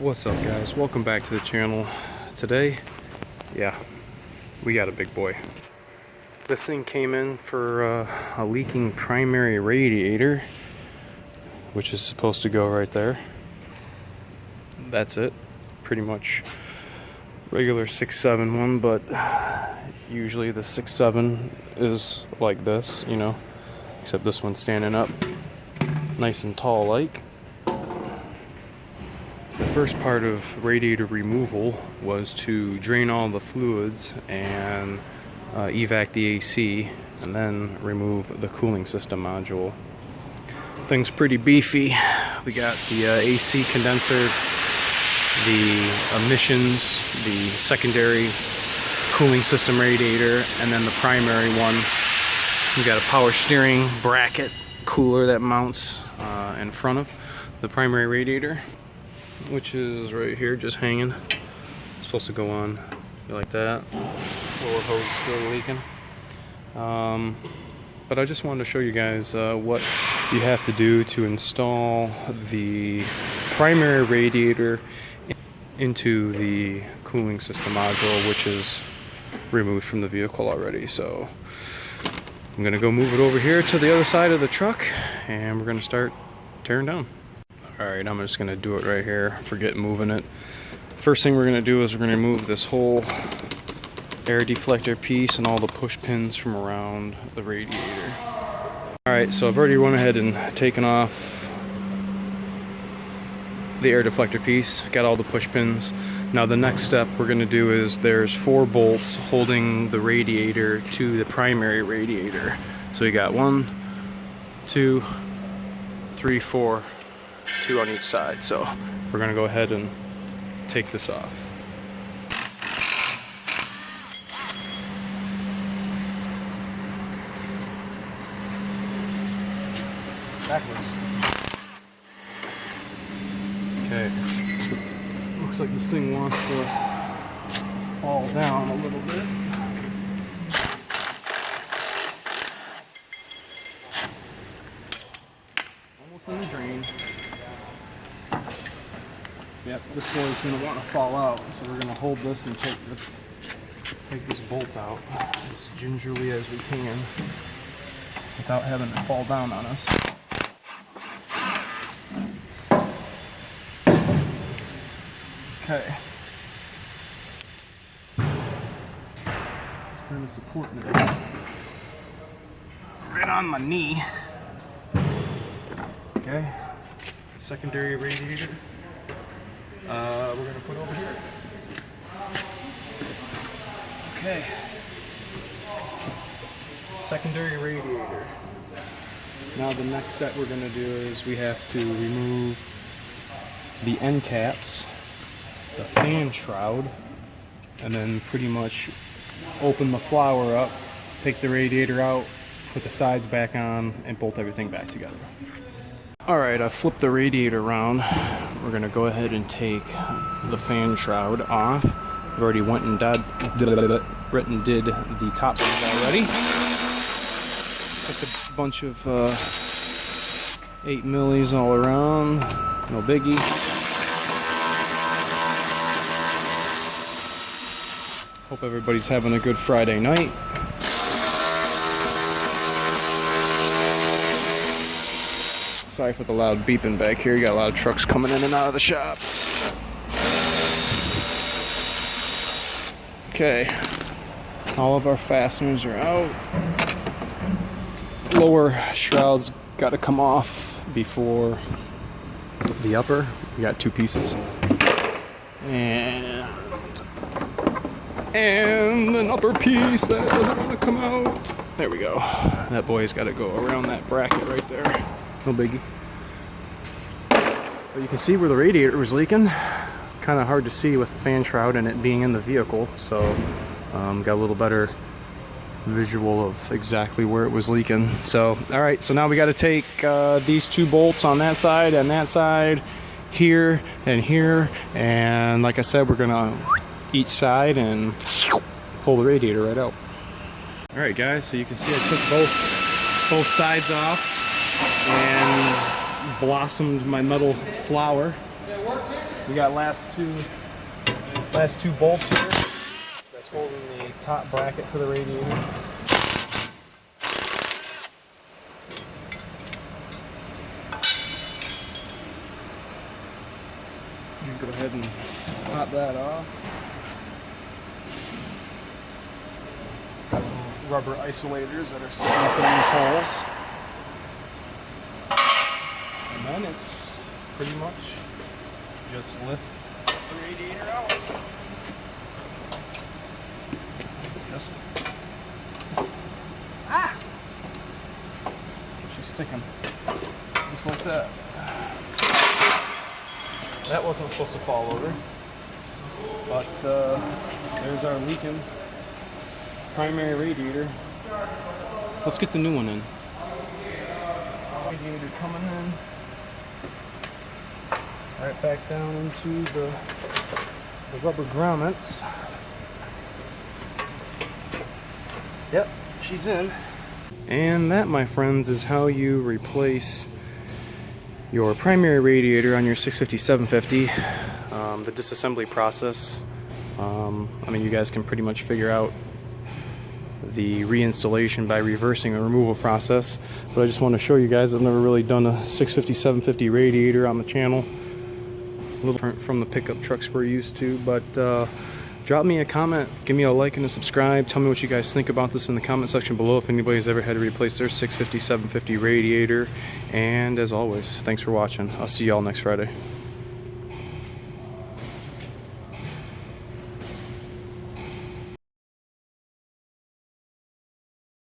What's up, guys? Welcome back to the channel. Today, we got a big boy. This thing came in for a leaking primary radiator, which is supposed to go right there. That's it. Pretty much regular 6.7 one, but usually the 6.7 is like this, you know, except this one's standing up nice and tall like. The first part of radiator removal was to drain all the fluids and evac the AC, and then remove the cooling system module. Thing's pretty beefy. We got the AC condenser, the emissions, the secondary cooling system radiator, and then the primary one. We got a power steering bracket cooler that mounts in front of the primary radiator, which is right here, just hanging. It's supposed to go on like that. Lower hose still leaking. But I just wanted to show you guys what you have to do to install the primary radiator into the cooling system module, which is removed from the vehicle already. So I'm gonna go move it over here to the other side of the truck, and we're gonna start tearing down. Alright, I'm just gonna do it right here. Forget moving it. First thing we're gonna do is we're gonna remove this whole air deflector piece and all the push pins from around the radiator. Alright, so I've already went ahead and taken off the air deflector piece, got all the push pins. Now the next step we're gonna do is there's 4 bolts holding the radiator to the primary radiator. So we got 1, 2, 3, 4, 2 on each side. So we're gonna go ahead and take this off. Backwards. Okay. Looks like this thing wants to fall down a little bit. Almost in the drain. Yep, this boy's going to want to fall out, so we're going to hold this and take this bolt out as gingerly as we can without having it fall down on us. Okay. Just kind of supporting it right on my knee. Okay. Secondary radiator. We're going to put over here. Okay. Secondary radiator. Now the next step we're going to do is we have to remove the end caps, the fan shroud, and then pretty much open the flower up, take the radiator out, put the sides back on, and bolt everything back together. Alright, I flipped the radiator around. We're going to go ahead and take the fan shroud off. I've already went and did the top ones already. Took a bunch of 8 millis all around. No biggie. Hope everybody's having a good Friday night. Sorry for the loud beeping back here. You got a lot of trucks coming in and out of the shop. Okay. All of our fasteners are out. Lower shroud's got to come off before the upper. We got 2 pieces. And an upper piece that doesn't want to come out. There we go. That boy's got to go around that bracket right there. No biggie. But you can see where the radiator was leaking. It's kind of hard to see with the fan shroud and it being in the vehicle, so got a little better visual of exactly where it was leaking. So, alright, so now we got to take these 2 bolts on that side and that side, here and here, and like I said, we're gonna each side and pull the radiator right out. Alright guys, so you can see I took both sides off and blossomed my metal flower We got last two bolts here. That's holding the top bracket to the radiator. Go ahead and pop that off. Got some rubber isolators that are sitting up in these holes. And then it's pretty much just lift the radiator out. Just she's sticking. Just like that. That wasn't supposed to fall over, but there's our leaking primary radiator. Let's get the new one in. Radiator coming in. Right back down into the rubber grommets. Yep, she's in. And that, my friends, is how you replace your primary radiator on your 650-750. The disassembly process. I mean, you guys can pretty much figure out the reinstallation by reversing a removal process, but I just want to show you guys, I've never really done a 650-750 radiator on the channel. A little different from the pickup trucks we're used to, but drop me a comment, give me a like and a subscribe, tell me what you guys think about this in the comment section below if anybody's ever had to replace their 650-750 radiator, and as always, thanks for watching. I'll see y'all next Friday.